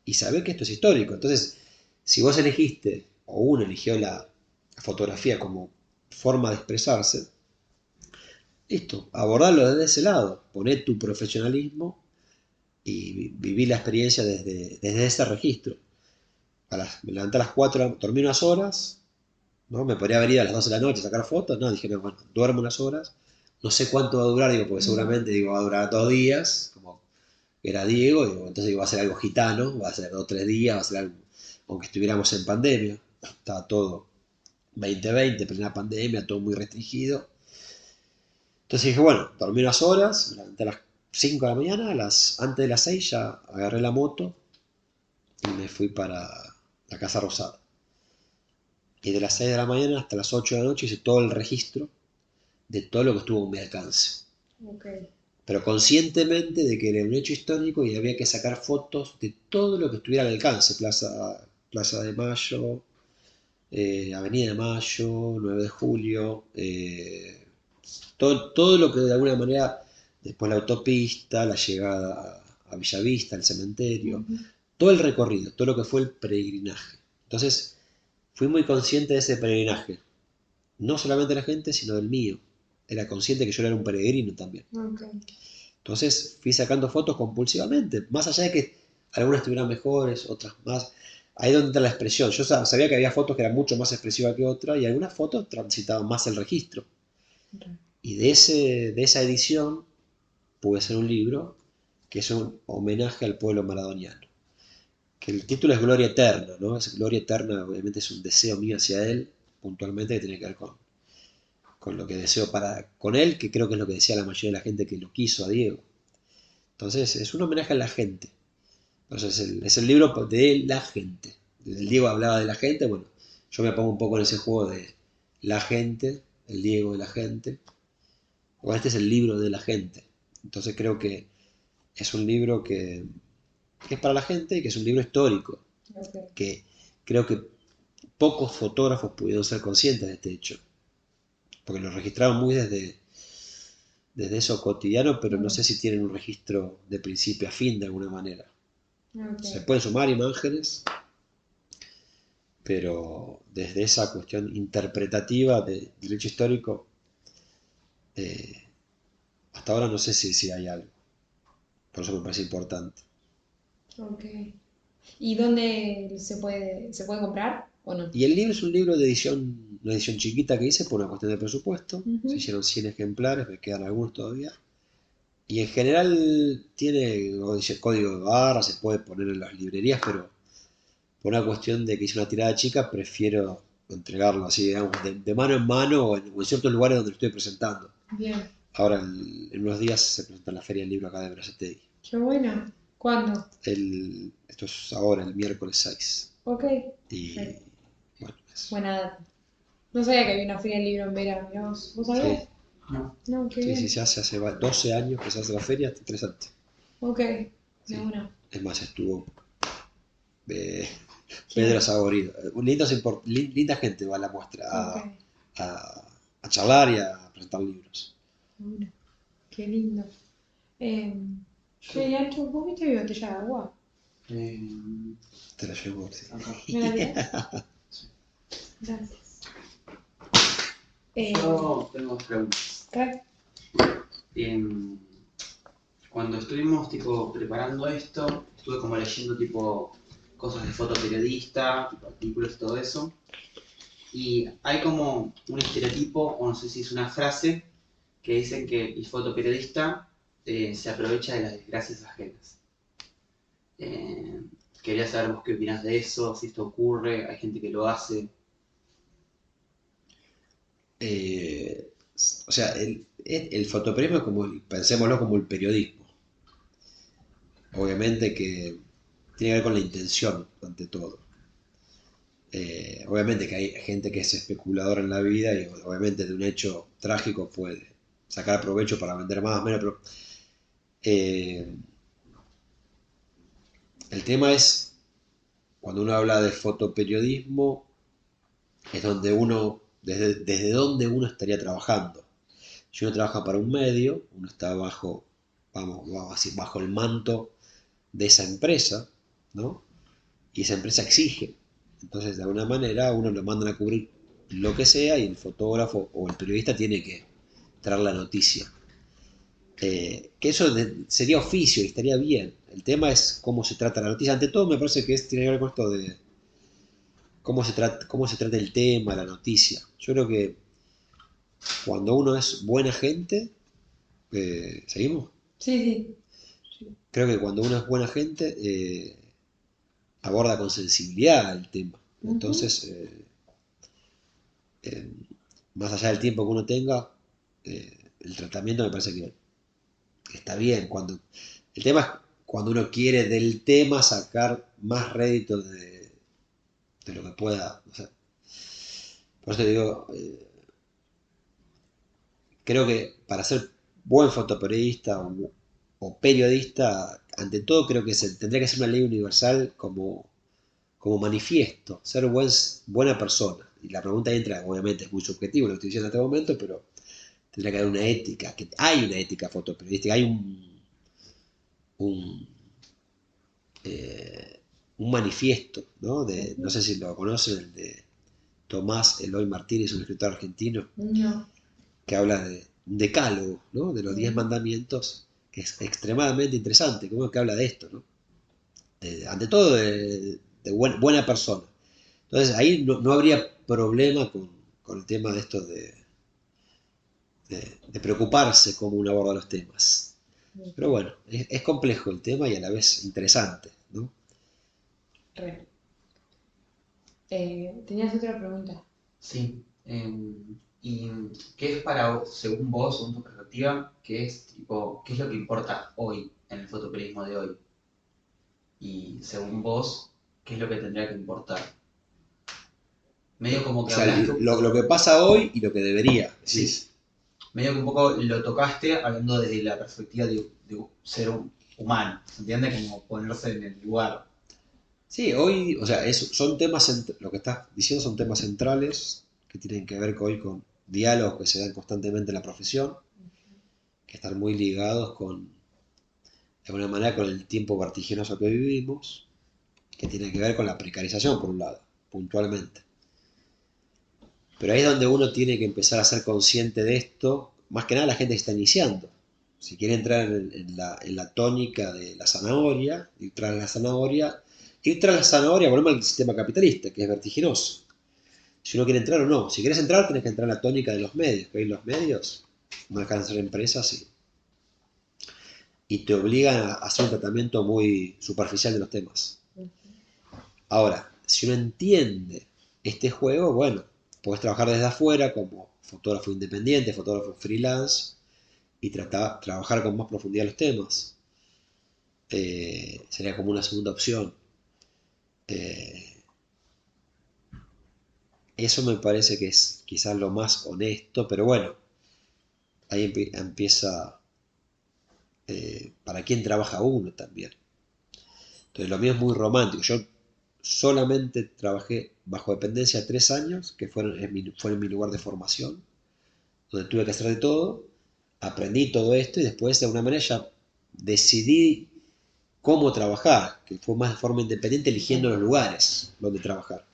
y sabé que esto es histórico. Entonces, si vos elegiste, o uno eligió la fotografía como forma de expresarse, listo, abordarlo desde ese lado, poné tu profesionalismo y viví la experiencia desde ese registro. Me levanté a las 4, dormí unas horas, ¿no? Me podría haber ido a las 12 de la noche a sacar fotos, no, dije, no, bueno, duermo unas horas, no sé cuánto va a durar, digo, porque seguramente digo, va a durar 2 días, como era Diego, digo, entonces digo, va a ser algo gitano, va a ser 2 o 3 días, va a ser algo, aunque estuviéramos en pandemia, estaba todo 2020, plena pandemia, todo muy restringido. Entonces dije, bueno, dormí unas horas, me levanté a las 5 de la mañana, antes de las 6 ya agarré la moto y me fui para la Casa Rosada. Y de las 6 de la mañana hasta las 8 de la noche hice todo el registro de todo lo que estuvo a mi alcance. Ok. Pero conscientemente de que era un hecho histórico y había que sacar fotos de todo lo que estuviera al alcance. Plaza de Mayo, Avenida de Mayo, 9 de Julio, todo lo que de alguna manera, después la autopista, la llegada a Villavista, el cementerio, Ujú. todo el recorrido, todo lo que fue el peregrinaje. Entonces, fui muy consciente de ese peregrinaje, no solamente de la gente, sino del mío. Era consciente que yo era un peregrino también. Ok. Entonces fui sacando fotos compulsivamente, más allá de que algunas estuvieran mejores, otras más. Ahí es donde entra la expresión. Yo sabía que había fotos que eran mucho más expresivas que otras y algunas fotos transitaban más el registro. Ok. Y de esa edición pude hacer un libro que es un homenaje al pueblo maradoniano. Que el título es Gloria Eterna, ¿no? Es Gloria Eterna, obviamente es un deseo mío hacia él, puntualmente, que tiene que ver con lo que deseo con él, que creo que es lo que decía la mayoría de la gente que lo quiso a Diego. Entonces es un homenaje a la gente. Entonces es el libro de la gente. El Diego hablaba de la gente, bueno, yo me pongo un poco en ese juego de la gente, el Diego de la gente. Bueno, este es el libro de la gente. Entonces creo que es un libro que es para la gente y que es un libro histórico, Ok. que creo que pocos fotógrafos pudieron ser conscientes de este hecho, porque lo registraron muy desde eso cotidiano, pero no sé si tienen un registro de principio a fin de alguna manera. Se Ok. pueden sumar imágenes, pero desde esa cuestión interpretativa de derecho histórico, eh, hasta ahora no sé si hay algo. Por eso me parece importante. Ok. ¿Y dónde se puede comprar o no? Y el libro es un libro de edición, una edición chiquita que hice por una cuestión de presupuesto. Se Ujú. hicieron 100 ejemplares, me quedan algunos todavía. Y en general tiene código de barra, se puede poner en las librerías, pero por una cuestión de que hice una tirada chica, prefiero entregarlo así, digamos, de mano en mano o en ciertos lugares donde lo estoy presentando. Bien. Ahora, en unos días se presenta en la Feria del Libro acá de Berazategui. Qué bueno. ¿Cuándo? Esto es ahora, el miércoles 6. Ok. Y Perfecto. bueno, eso. Buena data. No sabía que había una feria del libro en Vera. Mirá ¿Vos sabías? Sí, No. No, qué sí, bien. se hace 12 años que se hace la feria, está interesante. Ok. De Sí. una. Es más, estuvo eh, ¿Quién? Pedro Saborido. Linda gente va a la muestra Ok. a, a charlar y a presentar libros. De una. Qué lindo. Eh, Yo, Che, Ancho, ¿vos viste mi botella de agua? eh, Te la llevo, sí. acá. ¿Me la tirás? Sí. Gracias. Yo tengo dos preguntas. ¿Qué? Em, Cuando estuvimos tipo preparando esto, estuve como leyendo tipo cosas de fotoperiodista, tipo artículos y todo eso. Y hay como un estereotipo, o no sé si es una frase, que dicen que el fotoperiodista se aprovecha de las desgracias ajenas. Eh, Quería saber vos qué opinás de eso, si esto ocurre, hay gente que lo hace. Eh, o sea, el fotoperiodismo es como, pensémoslo como el periodismo. Obviamente que tiene que ver con la intención, ante todo. Obviamente que hay gente que es especuladora en la vida y obviamente de un hecho trágico puede sacar provecho para vender más o menos, pero eh, el tema es, cuando uno habla de fotoperiodismo, es donde uno, desde donde uno estaría trabajando. Si uno trabaja para un medio, uno está vamos a decir, bajo el manto de esa empresa, ¿no? Y esa empresa exige. Entonces, de alguna manera, uno lo mandan a cubrir lo que sea y el fotógrafo o el periodista tiene que traer la noticia. Que eso sería oficio y estaría bien. El tema es cómo se trata la noticia. Ante todo, me parece que tiene que ver con esto de cómo se trata el tema, la noticia. Yo creo que cuando uno es buena gente, ¿seguimos? Sí, sí. Creo que cuando uno es buena gente, aborda con sensibilidad el tema. Ujú. Entonces, eh, más allá del tiempo que uno tenga, el tratamiento me parece que está bien. El tema es cuando uno quiere del tema sacar más rédito de lo que pueda. O sea, por eso digo, creo que para ser buen fotoperiodista o periodista, ante todo creo que tendría que ser una ley universal como manifiesto, ser buena persona. Y la pregunta entra, obviamente es muy subjetivo lo que estoy diciendo en este momento, pero tendría que haber una ética, que hay una ética fotoperiodística, hay un, un manifiesto, ¿no? No Ujú. sé si lo conocen, el de Tomás Eloy Martínez, un escritor argentino, No. que habla de un decálogo, ¿no? De los 10 Ujú. mandamientos, que es extremadamente interesante, como que habla de esto, ¿no? Ante todo de buena persona. Entonces ahí no habría problema con el tema de esto de preocuparse cómo uno aborda los temas. Pero Ok. bueno, es complejo el tema y a la vez interesante, ¿no? Re. ¿Tenías otra pregunta? Sí. ¿Y qué es para vos, según vos, según tu perspectiva, qué es tipo, qué es lo que importa hoy en el fotoperiodismo de hoy? Y según vos, ¿qué es lo que tendría que importar? Medio como O que sea, hablaste, lo que pasa hoy y lo que debería, sí, decís. medio que un poco lo tocaste hablando desde la perspectiva de ser humano, ¿se entiende? Como ponerse en el lugar. Sí, hoy, o sea, son temas, lo que estás diciendo son temas centrales que tienen que ver hoy con diálogos que se dan constantemente en la profesión, que están muy ligados de alguna manera con el tiempo vertiginoso que vivimos, que tiene que ver con la precarización, por un lado. puntualmente. Pero ahí es donde uno tiene que empezar a ser consciente de esto, más que nada la gente que está iniciando. Si quiere entrar en la tónica de la zanahoria, ir tras la zanahoria, volvemos al sistema capitalista, que es vertiginoso. Si uno quiere entrar o no. Si quieres entrar, tienes que entrar en la tónica de los medios, que hoy los medios no dejan de ser empresas y te obligan a hacer un tratamiento muy superficial de los temas. Ahora, si uno entiende este juego, bueno, puedes trabajar desde afuera como fotógrafo independiente, fotógrafo freelance y trabajar con más profundidad los temas. Sería como una segunda opción. Eso me parece que es quizás lo más honesto, pero bueno, ahí empieza para quién trabaja uno también. Entonces lo mío es muy romántico. Yo solamente trabajé bajo dependencia 3 años, que fueron mi lugar de formación, donde tuve que hacer de todo, aprendí todo esto y después de alguna manera ya decidí cómo trabajar, que fue más de forma independiente eligiendo los lugares donde trabajar.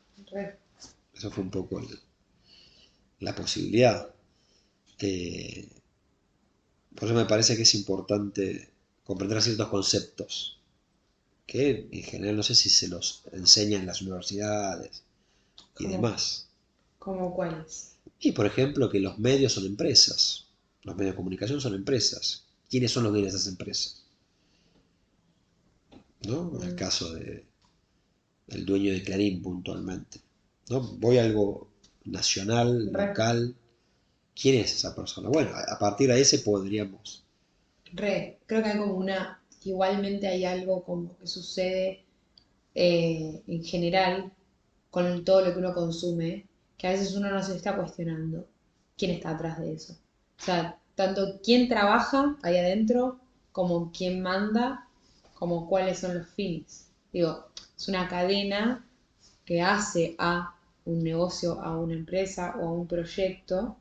Eso fue un poco la posibilidad. Por eso me parece que es importante comprender ciertos conceptos que en general no sé si se los enseñan en las universidades y demás. ¿Cómo cuáles? Y por ejemplo que los medios son empresas, los medios de comunicación son empresas. ¿Quiénes son los dueños de esas empresas? ¿No? En el caso del dueño de Clarín puntualmente. ¿No? Voy a algo nacional, local. ¿Quién es esa persona? Bueno, a partir de ahí podríamos. Creo que hay como igualmente hay algo como que sucede en general con todo lo que uno consume, que a veces uno no se está cuestionando quién está atrás de eso. O sea, tanto quién trabaja ahí adentro, como quién manda, como cuáles son los fines. Digo, es una cadena que hace a un negocio, a una empresa o a un proyecto,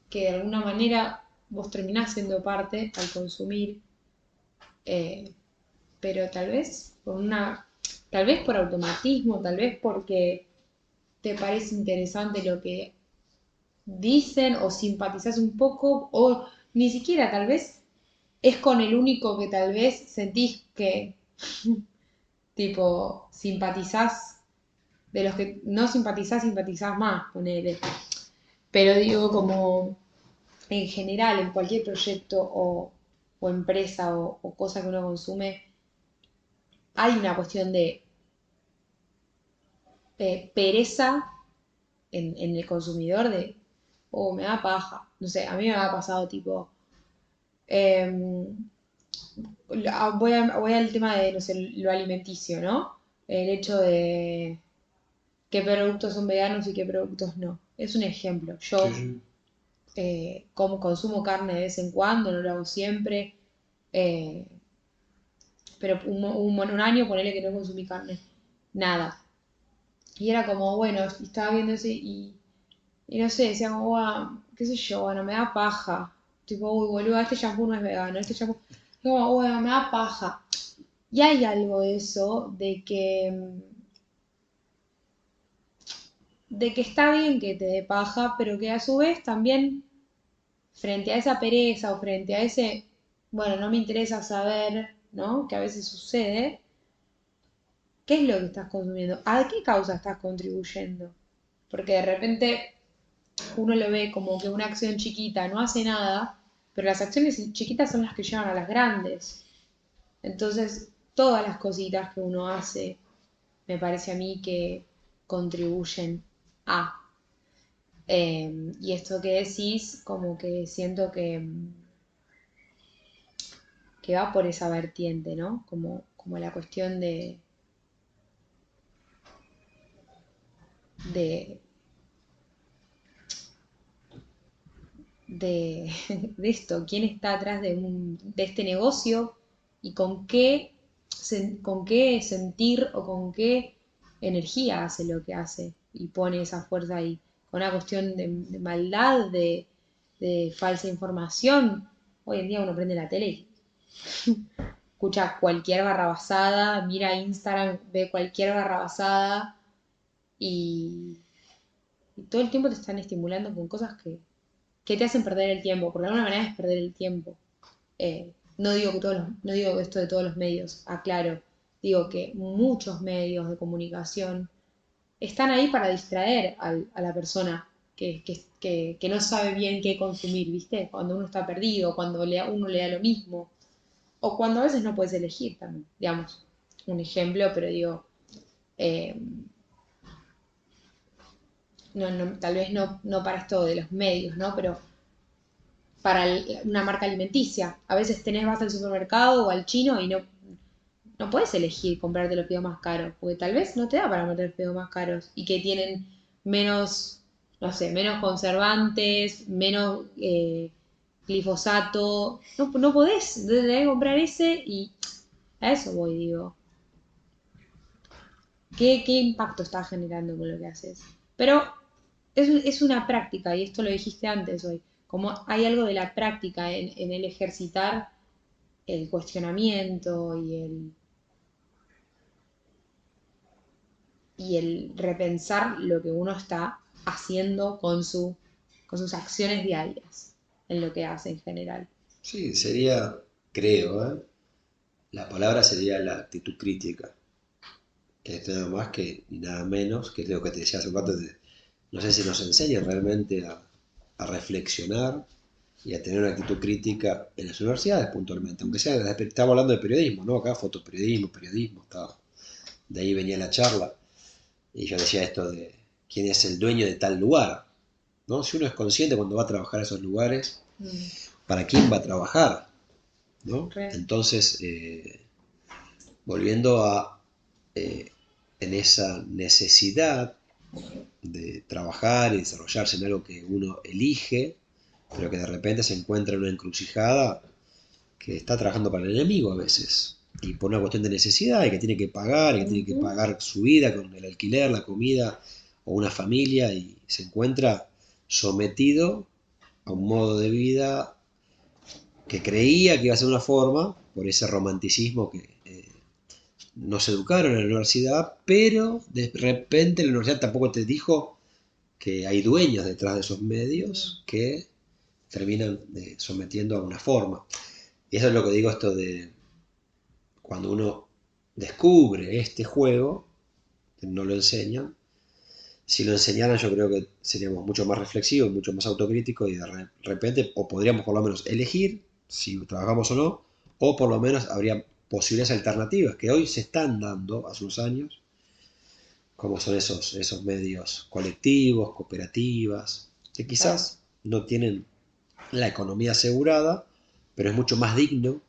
que de alguna manera vos terminás siendo parte al consumir, pero tal vez por automatismo, tal vez porque te parece interesante lo que dicen o simpatizás un poco, o ni siquiera tal vez es con el único que tal vez sentís que tipo simpatizás, de los que no simpatizás más, ponele. Pero digo como en general, en cualquier proyecto o empresa o cosa que uno consume, hay una cuestión de pereza en el consumidor de, me da paja. No sé, a mí me ha pasado tipo, voy al tema de, no sé, lo alimenticio, ¿no? El hecho de qué productos son veganos y qué productos no. Es un ejemplo. Yo como consumo carne de vez en cuando, no lo hago siempre, pero un año ponele que no consumí carne, nada. Y era como, bueno, estaba viendo ese y no sé, decía como, qué sé yo, bueno, me da paja. Tipo, uy, boludo, este shampoo no es vegano, este shampoo. Y como, bueno, me da paja. Y hay algo de eso, de que está bien que te dé paja, pero que a su vez también, frente a esa pereza o frente a ese, bueno, no me interesa saber, ¿no? Que a veces sucede, ¿qué es lo que estás consumiendo? ¿A qué causa estás contribuyendo? Porque de repente uno lo ve como que una acción chiquita no hace nada, pero las acciones chiquitas son las que llevan a las grandes. Entonces, todas las cositas que uno hace, me parece a mí que contribuyen a. Y esto que decís, como que siento que va por esa vertiente, ¿no? Como la cuestión de, de, de esto, quién está atrás de este negocio y con qué sentir o con qué energía hace lo que hace y pone esa fuerza ahí, con una cuestión de maldad, de falsa información. Hoy en día uno prende la tele y escucha cualquier barrabasada, mira Instagram, ve cualquier barrabasada y, y todo el tiempo te están estimulando con cosas que te hacen perder el tiempo, porque de alguna manera es perder el tiempo. No digo que no digo esto de todos los medios, aclaro, digo que muchos medios de comunicación están ahí para distraer a la persona que no sabe bien qué consumir, ¿viste? Cuando uno está perdido, cuando uno le da lo mismo, o cuando a veces no puedes elegir también, digamos, un ejemplo, pero digo, eh, tal vez no para esto de los medios, ¿no? Pero para una marca alimenticia, a veces vas al supermercado o al chino y no puedes elegir comprarte los pedidos más caros, porque tal vez no te da para meter pedidos más caros y que tienen menos, no sé, menos conservantes, menos glifosato. No podés, debes comprar ese y a eso voy, digo. ¿Qué impacto estás generando con lo que haces? Pero es una práctica, y esto lo dijiste antes hoy, como hay algo de la práctica en el ejercitar el cuestionamiento y el repensar lo que uno está haciendo con sus acciones diarias, en lo que hace en general. Sí, sería, creo, la palabra sería la actitud crítica, que es nada más que ni nada menos, que es lo que te decía hace un rato, no sé si nos enseñan realmente a reflexionar y a tener una actitud crítica en las universidades puntualmente, aunque sea, estamos hablando de periodismo, ¿no? Acá fotoperiodismo, periodismo, de ahí venía la charla, y yo decía esto de quién es el dueño de tal lugar, ¿no? Si uno es consciente cuando va a trabajar a esos lugares, Mm, ¿para quién va a trabajar? ¿No? re. Entonces, volviendo eh, en esa necesidad de trabajar y desarrollarse en algo que uno elige, pero que de repente se encuentra en una encrucijada que está trabajando para el enemigo a veces, y por una cuestión de necesidad, y que tiene que pagar, y que tiene que Ujú. pagar su vida con el alquiler, la comida, o una familia, y se encuentra sometido a un modo de vida que creía que iba a ser una forma, por ese romanticismo que nos educaron en la universidad, pero de repente la universidad tampoco te dijo que hay dueños detrás de esos medios que terminan sometiendo a una forma. Y eso es lo que digo, esto de cuando uno descubre este juego, no lo enseñan. Si lo enseñaran, yo creo que seríamos mucho más reflexivos, mucho más autocríticos y de repente, o podríamos por lo menos elegir si trabajamos o no, o por lo menos habría posibilidades alternativas que hoy se están dando hace unos años, como son esos medios colectivos, cooperativas, que Claro. quizás no tienen la economía asegurada, pero es mucho más digno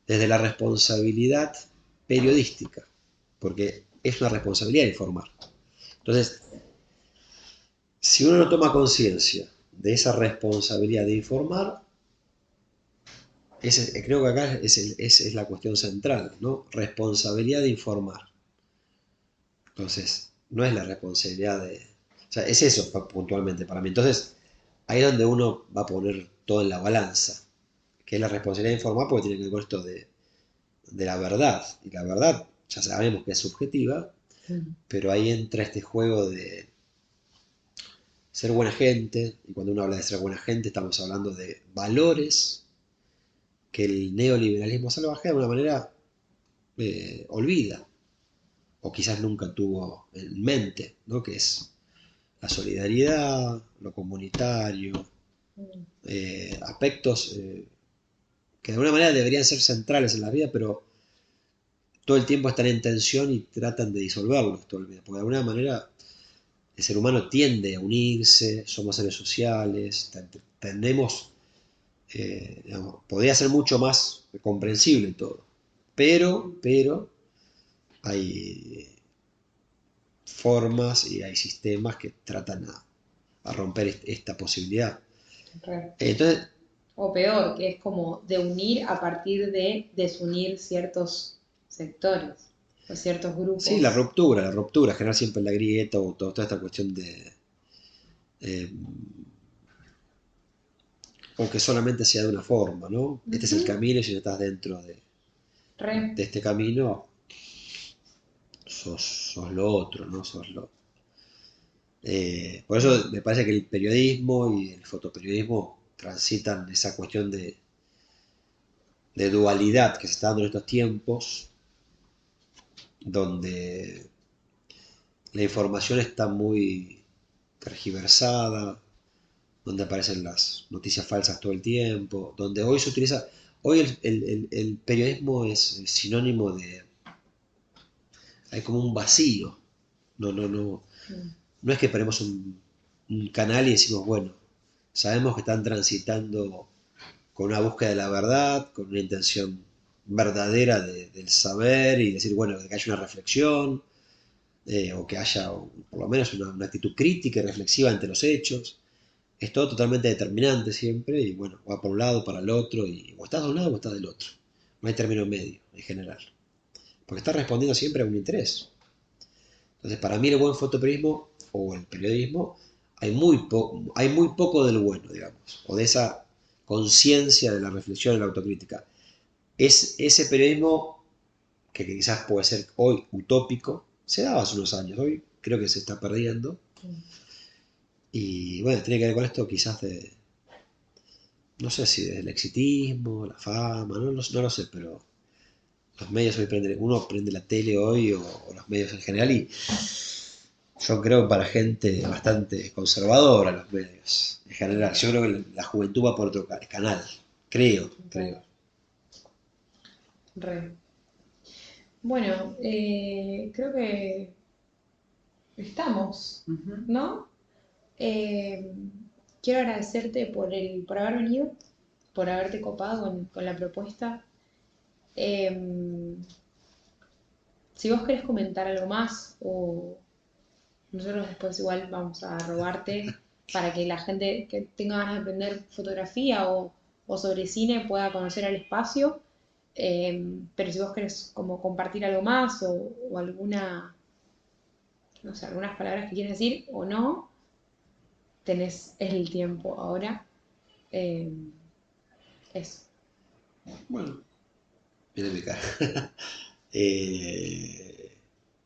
desde la responsabilidad periodística, porque es una responsabilidad informar. Entonces, si uno no toma conciencia de esa responsabilidad de informar, creo que acá es la cuestión central, ¿no? Responsabilidad de informar. Entonces, no es la responsabilidad de... O sea, es eso puntualmente para mí. Entonces, ahí es donde uno va a poner todo en la balanza, que es la responsabilidad de informar porque tiene que ver con esto de la verdad. Y la verdad ya sabemos que es subjetiva, Mm. pero ahí entra este juego de ser buena gente, y cuando uno habla de ser buena gente estamos hablando de valores que el neoliberalismo salvaje de alguna manera olvida, o quizás nunca tuvo en mente, ¿no? Que es la solidaridad, lo comunitario, Mm. aspectos que de alguna manera deberían ser centrales en la vida, pero todo el tiempo están en tensión y tratan de disolverlos todo el tiempo, porque de alguna manera el ser humano tiende a unirse, somos seres sociales, tendemos, digamos, podría ser mucho más comprensible todo, pero hay formas y hay sistemas que tratan a romper esta posibilidad. Re. Entonces, O peor, que es como de unir a partir de desunir ciertos sectores o ciertos sí, grupos. la ruptura, generar siempre la grieta o toda esta cuestión de... Eh, o que solamente sea de una forma, ¿no? Este es el Ujú. camino y si no estás dentro Re. de este camino, sos lo otro, ¿no? Por eso me parece que el periodismo y el fotoperiodismo transitan esa cuestión de dualidad que se está dando en estos tiempos, donde la información está muy tergiversada, donde aparecen las noticias falsas todo el tiempo, donde hoy se utiliza, hoy el periodismo es sinónimo de, hay como un vacío, no es que ponemos un canal y decimos, bueno, sabemos que están transitando con una búsqueda de la verdad, con una intención verdadera del saber y decir, bueno, que haya una reflexión, o que haya por lo menos una actitud crítica y reflexiva ante los hechos. Es todo totalmente determinante siempre y bueno, va por un lado, para el otro, y o estás de un lado o estás del otro. No hay término medio en general. Porque está respondiendo siempre a un interés. Entonces, para mí el buen fotoperiodismo o el periodismo, hay muy poco del bueno, digamos, o de esa conciencia de la reflexión y la autocrítica. Es ese periodismo que quizás puede ser hoy utópico, se daba hace unos años, hoy creo que se está perdiendo. Y bueno, tiene que ver con esto quizás no sé si del exitismo, la fama, no lo sé, pero los medios hoy uno prende la tele hoy o los medios en general y yo creo que para gente bastante conservadora los medios en general. Yo creo que la juventud va por otro canal, creo. Re. Bueno, creo que estamos, Ujú. ¿no? Quiero agradecerte por haber venido, por haberte copado con la propuesta. Si vos querés comentar algo más, o nosotros después igual vamos a robarte para que la gente que tenga ganas de aprender fotografía o sobre cine pueda conocer el espacio. Pero si vos querés como compartir algo más o alguna, no sé, algunas palabras que quieres decir o no, tenés el tiempo ahora. Eh, Eso. Bueno, viene mi cara.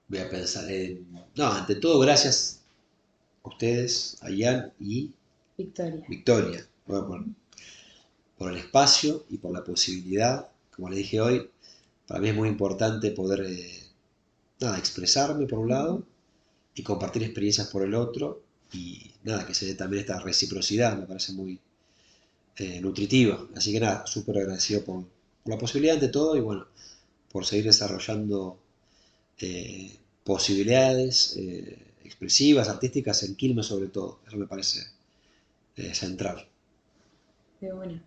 Voy a pensar en... No, ante todo, gracias a ustedes, a Ian y Victoria. Victoria, bueno, por el espacio y por la posibilidad, como le dije hoy, para mí es muy importante poder nada, expresarme por un lado y compartir experiencias por el otro y nada, que se dé también esta reciprocidad, me parece muy nutritiva. Así que nada, súper agradecido por la posibilidad ante todo y bueno, por seguir desarrollando posibilidades expresivas, artísticas en Quilmes sobre todo. Eso me parece central. De buena.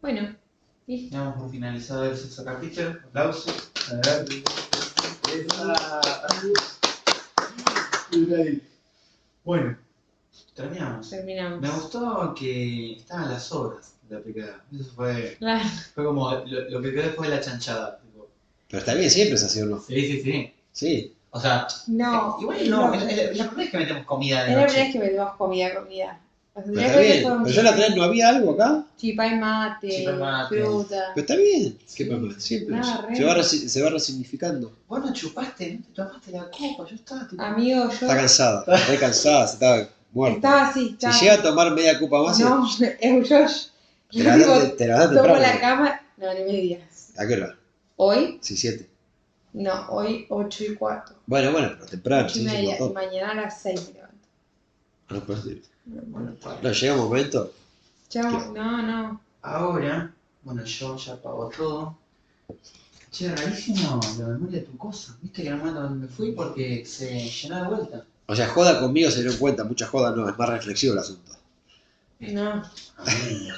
Bueno, listo. Damos por finalizado el sexto capítulo. Aplausos. A ver. Bueno, terminamos. Terminamos. Me gustó que estaban las obras de la picada. Eso fue Claro. como lo que quedó después de la chanchada. Tipo. Pero está bien, siempre es así o no. Sí. Sí. O sea, No. igual no, es la primera vez que metemos comida de Es la primera vez noche. que metemos comida. O sea, Pero está bien. Pero ya la otra vez no había algo acá. chipá y mate, Chipá y mate. fruta. Pero está bien. Sí. ¿Qué pasa? Siempre Nada, se va resignificando. Vos no chupaste, no te tomaste la copa, yo estaba tipo... Amigo, yo Está cansada, re cansada, se estaba muerta. estaba así, estaba. Si llega a tomar media copa más, No, yo te levantaste tomo la temprano. cama, no, ni me digas. ¿A qué hora? ¿Hoy? Sí, 7. No, hoy 8:15. Bueno, pero temprano, 8:30. sí, se Y cortó. mañana a las 6 me levanto. No, pues, sí. Bueno, No, llega un momento. Chao, no. ahora, bueno, yo ya pago todo. Che, rarísimo la memoria de tu cosa. Viste que en un momento me fui porque se llenó de vuelta. O sea, joda conmigo se dieron cuenta, mucha joda no, es más reflexivo el asunto. No. A mí,